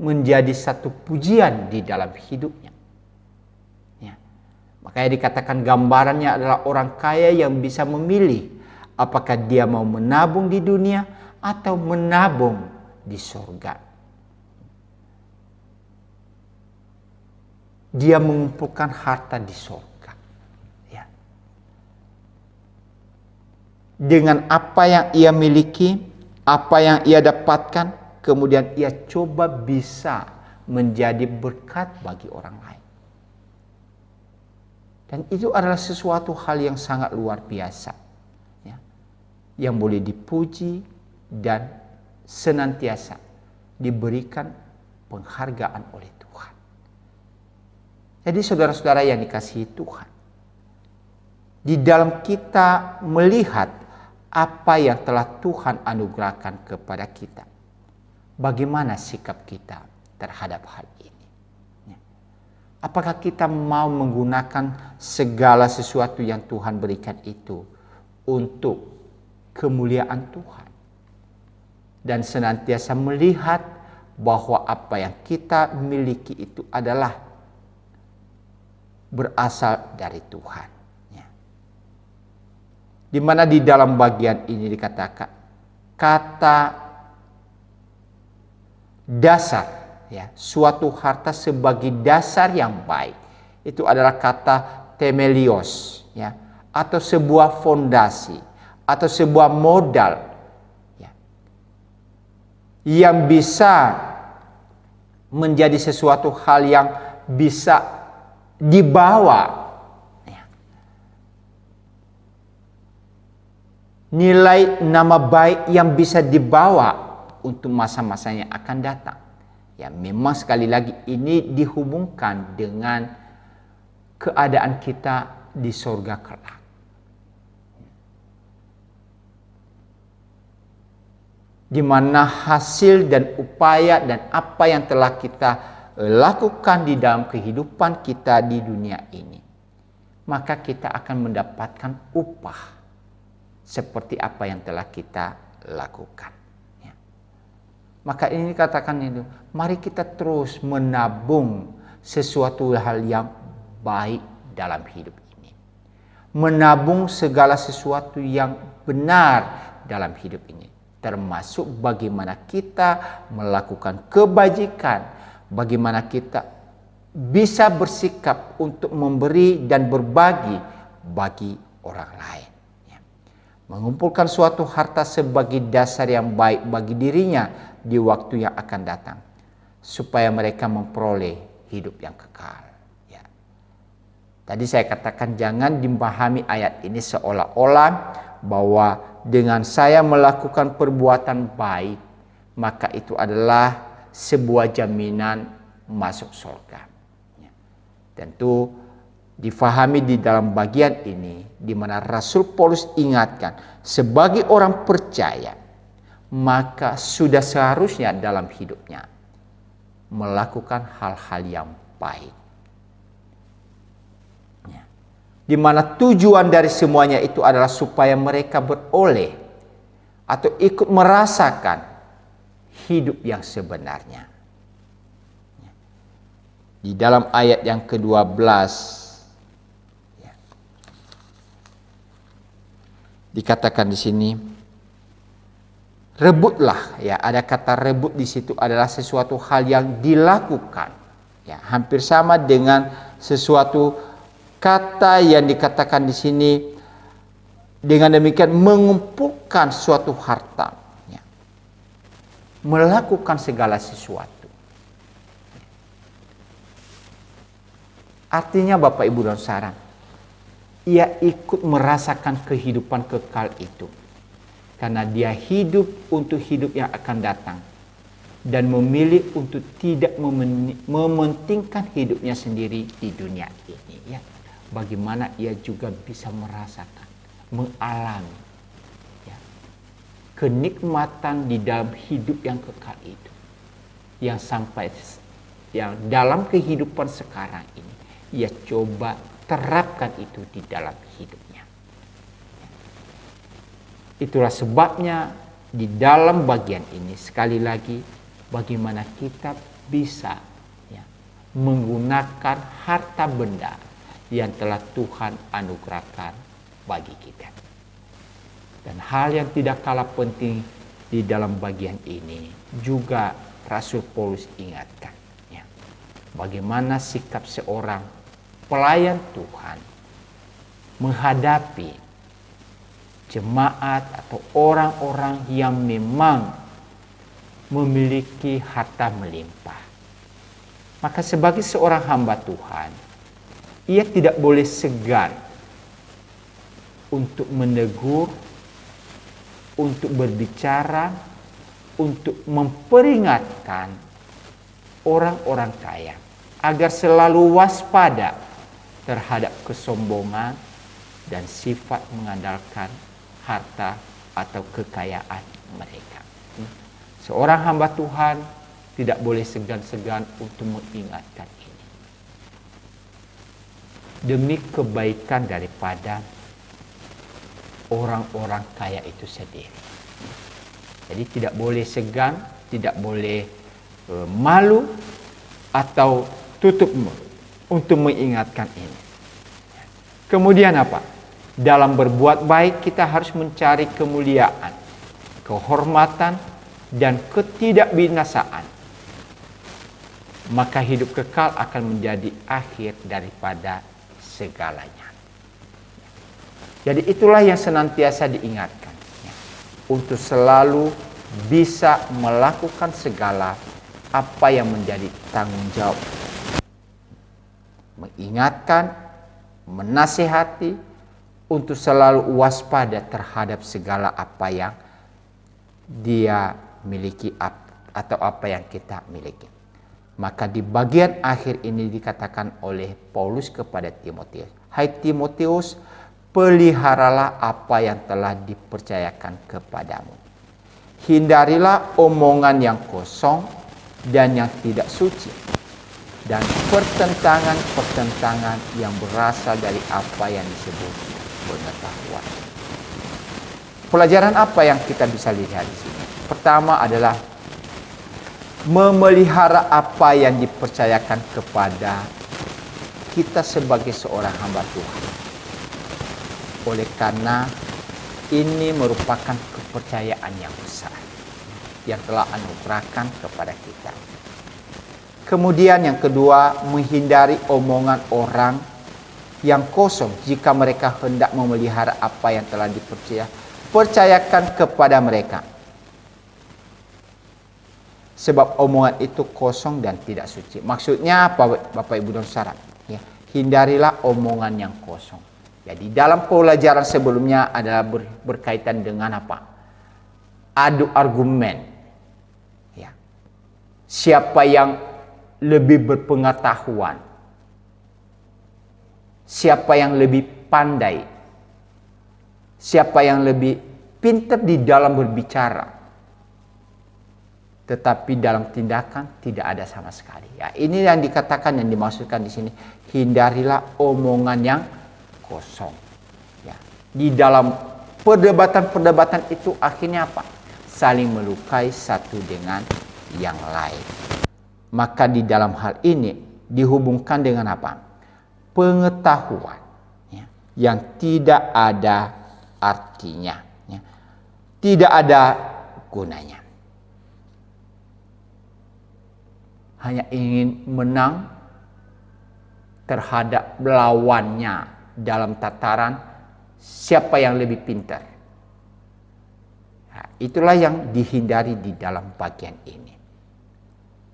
menjadi satu pujian di dalam hidupnya. Ya. Makanya dikatakan gambarannya adalah orang kaya yang bisa memilih apakah dia mau menabung di dunia atau menabung di surga. Dia mengumpulkan harta di surga. Ya. Dengan apa yang ia miliki, apa yang ia dapatkan, kemudian ia coba bisa menjadi berkat bagi orang lain. Dan itu adalah sesuatu hal yang sangat luar biasa. Ya. Yang boleh dipuji dan senantiasa diberikan penghargaan oleh Tuhan. Jadi saudara-saudara yang dikasihi Tuhan, di dalam kita melihat apa yang telah Tuhan anugerahkan kepada kita, bagaimana sikap kita terhadap hal ini? Apakah kita mau menggunakan segala sesuatu yang Tuhan berikan itu untuk kemuliaan Tuhan? Dan senantiasa melihat bahwa apa yang kita miliki itu adalah berasal dari Tuhan. Di mana di dalam bagian ini dikatakan kata dasar, ya, suatu harta sebagai dasar yang baik itu adalah kata temelios, ya, atau sebuah fondasi atau sebuah modal, ya, yang bisa menjadi sesuatu hal yang bisa dibawa, nilai nama baik yang bisa dibawa untuk masa-masa yang akan datang. Ya, memang sekali lagi ini dihubungkan dengan keadaan kita di surga kelak. Di mana hasil dan upaya dan apa yang telah kita lakukan di dalam kehidupan kita di dunia ini, maka kita akan mendapatkan upah seperti apa yang telah kita lakukan. Ya. Maka ini katakan itu, mari kita terus menabung sesuatu hal yang baik dalam hidup ini. Menabung segala sesuatu yang benar dalam hidup ini. Termasuk bagaimana kita melakukan kebajikan, bagaimana kita bisa bersikap untuk memberi dan berbagi bagi orang lain. Mengumpulkan suatu harta sebagai dasar yang baik bagi dirinya di waktu yang akan datang, supaya mereka memperoleh hidup yang kekal. Ya. Tadi saya katakan jangan dipahami ayat ini seolah-olah bahwa dengan saya melakukan perbuatan baik, maka itu adalah sebuah jaminan masuk surga. Ya. Tentu difahami di dalam bagian ini, di mana Rasul Paulus ingatkan, sebagai orang percaya, maka sudah seharusnya dalam hidupnya melakukan hal-hal yang baik. Ya. Di mana tujuan dari semuanya itu adalah supaya mereka beroleh atau ikut merasakan hidup yang sebenarnya. Ya. Di dalam ayat yang ke-12, dikatakan di sini, rebutlah, ya, ada kata rebut di situ adalah sesuatu hal yang dilakukan, ya, hampir sama dengan sesuatu kata yang dikatakan di sini, dengan demikian mengumpulkan suatu harta, ya, melakukan segala sesuatu. Artinya Bapak Ibu dan Saudara, ia ikut merasakan kehidupan kekal itu. Karena dia hidup untuk hidup yang akan datang. dan memilih untuk tidak mementingkan hidupnya sendiri di dunia ini, ya. Bagaimana ia juga bisa merasakan, mengalami, ya, kenikmatan di dalam hidup yang kekal itu, yang dalam kehidupan sekarang ini ia coba terapkan itu di dalam hidupnya. Itulah sebabnya di dalam bagian ini sekali lagi bagaimana kita bisa, ya, menggunakan harta benda yang telah Tuhan anugerahkan bagi kita. Dan hal yang tidak kalah penting di dalam bagian ini juga Rasul Paulus ingatkan, ya, bagaimana sikap seorang pelayan Tuhan menghadapi jemaat atau orang-orang yang memang memiliki harta melimpah. Maka sebagai seorang hamba Tuhan, ia tidak boleh segan untuk menegur, untuk berbicara, untuk memperingatkan orang-orang kaya agar selalu waspada terhadap kesombongan dan sifat mengandalkan harta atau kekayaan mereka. Seorang hamba Tuhan tidak boleh segan-segan untuk mengingatkan ini demi kebaikan daripada orang-orang kaya itu sendiri. Jadi tidak boleh segan, tidak boleh malu atau tutup mulut untuk mengingatkan ini. Kemudian apa? Dalam berbuat baik kita harus mencari kemuliaan, kehormatan, dan ketidakbinasaan. Maka hidup kekal akan menjadi akhir daripada segalanya. Jadi itulah yang senantiasa diingatkan, ya, untuk selalu bisa melakukan segala apa yang menjadi tanggung jawab. Mengingatkan, menasihati, untuk selalu waspada terhadap segala apa yang dia miliki atau apa yang kita miliki. Maka di bagian akhir ini dikatakan oleh Paulus kepada Timotius, "Hai Timotius, peliharalah apa yang telah dipercayakan kepadamu. Hindarilah omongan yang kosong dan yang tidak suci, dan pertentangan-pertentangan yang berasal dari apa yang disebut pengetahuan." Pelajaran apa yang kita bisa lihat di sini? Pertama adalah memelihara apa yang dipercayakan kepada kita sebagai seorang hamba Tuhan. Oleh karena ini merupakan kepercayaan yang besar yang telah anugerahkan kepada kita. Kemudian yang kedua, menghindari omongan orang yang kosong jika mereka hendak memelihara apa yang telah dipercayakan kepada mereka. Sebab omongan itu kosong dan tidak suci. Maksudnya apa, Bapak Ibu dan Saudara? Ya, hindarilah omongan yang kosong. Jadi dalam pelajaran sebelumnya adalah berkaitan dengan apa? Adu argumen. Ya. Siapa yang lebih berpengetahuan? Siapa yang lebih pandai? Siapa yang lebih pintar di dalam berbicara? Tetapi dalam tindakan tidak ada sama sekali. Ya, ini yang dikatakan, yang dimaksudkan di sini. Hindarilah omongan yang kosong. Ya. Di dalam perdebatan-perdebatan itu akhirnya apa? Saling melukai satu dengan yang lain. Maka di dalam hal ini dihubungkan dengan apa? Pengetahuan, ya, yang tidak ada artinya, ya, tidak ada gunanya. Hanya ingin menang terhadap lawannya dalam tataran siapa yang lebih pintar. Nah, itulah yang dihindari di dalam bagian ini.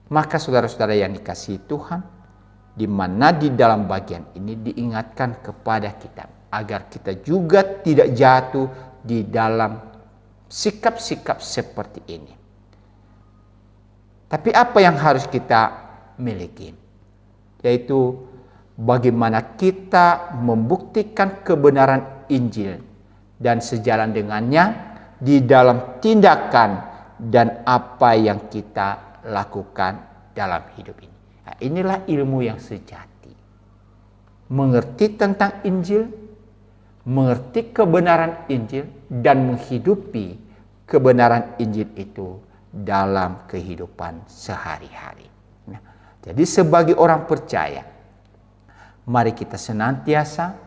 Maka saudara-saudara yang dikasihi Tuhan, di mana di dalam bagian ini diingatkan kepada kita agar kita juga tidak jatuh di dalam sikap-sikap seperti ini. Tapi apa yang harus kita miliki? Yaitu bagaimana kita membuktikan kebenaran Injil dan sejalan dengannya di dalam tindakan dan apa yang kita lakukan dalam hidup ini. Nah, inilah ilmu yang sejati. Mengerti tentang Injil, mengerti kebenaran Injil, dan menghidupi kebenaran Injil itu dalam kehidupan sehari-hari. Nah, jadi sebagai orang percaya, mari kita senantiasa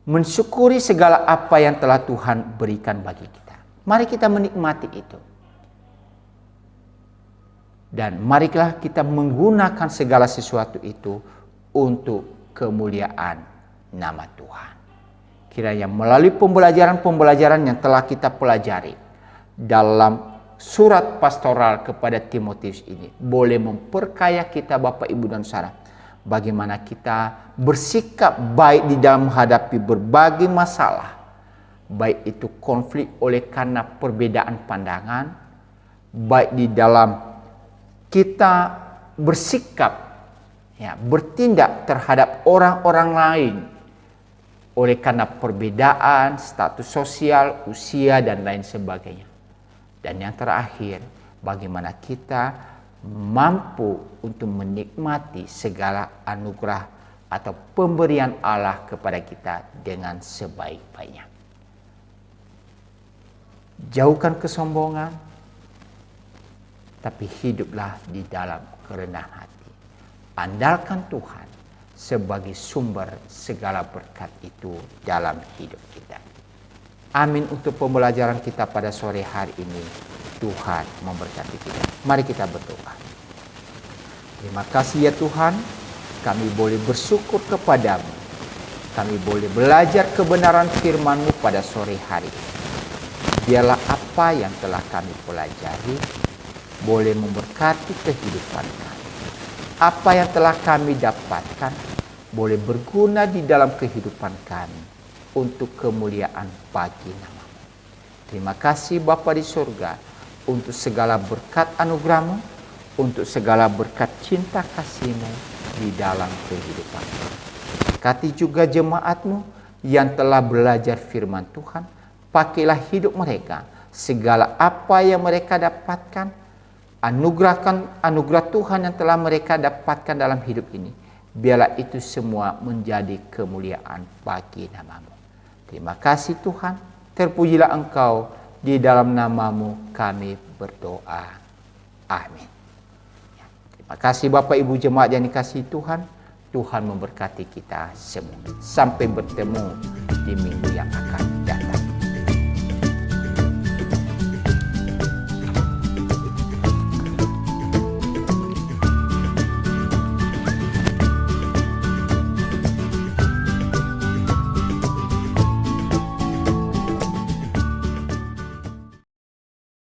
mensyukuri segala apa yang telah Tuhan berikan bagi kita. Mari kita menikmati itu. Dan marilah kita menggunakan segala sesuatu itu untuk kemuliaan nama Tuhan. Kiranya melalui pembelajaran-pembelajaran yang telah kita pelajari dalam surat pastoral kepada Timotius ini boleh memperkaya kita Bapak Ibu dan Saudara, bagaimana kita bersikap baik di dalam menghadapi berbagai masalah, baik itu konflik oleh karena perbedaan pandangan, baik di dalam kita bersikap bertindak terhadap orang-orang lain oleh karena perbedaan status sosial, usia, dan lain sebagainya. Dan yang terakhir, bagaimana kita mampu untuk menikmati segala anugerah atau pemberian Allah kepada kita dengan sebaik-baiknya. Jauhkan kesombongan, tapi hiduplah di dalam kerendahan hati. Andalkan Tuhan sebagai sumber segala berkat itu dalam hidup kita. Amin untuk pembelajaran kita pada sore hari ini. Tuhan memberkati kita. Mari kita berdoa. Terima kasih ya Tuhan, kami boleh bersyukur kepadamu. Kami boleh belajar kebenaran firman-Mu pada sore hari ini. Biarlah apa yang telah kami pelajari boleh memberkati kehidupan kami. Apa yang telah kami dapatkan boleh berguna di dalam kehidupan kami untuk kemuliaan bagi nama-Mu. Terima kasih Bapa di surga untuk segala berkat anugerah-Mu, untuk segala berkat cinta kasih-Mu di dalam kehidupan kami. Berkati juga jemaat-Mu yang telah belajar firman Tuhan. Pakailah hidup mereka, segala apa yang mereka dapatkan, anugerah Tuhan yang telah mereka dapatkan dalam hidup ini, biarlah itu semua menjadi kemuliaan bagi nama-Mu. Terima kasih Tuhan, terpujilah Engkau, di dalam nama-Mu kami berdoa. Amin. Terima kasih Bapak Ibu jemaat yang dikasihi Tuhan. Tuhan memberkati kita semua. Sampai bertemu di minggu yang akan datang.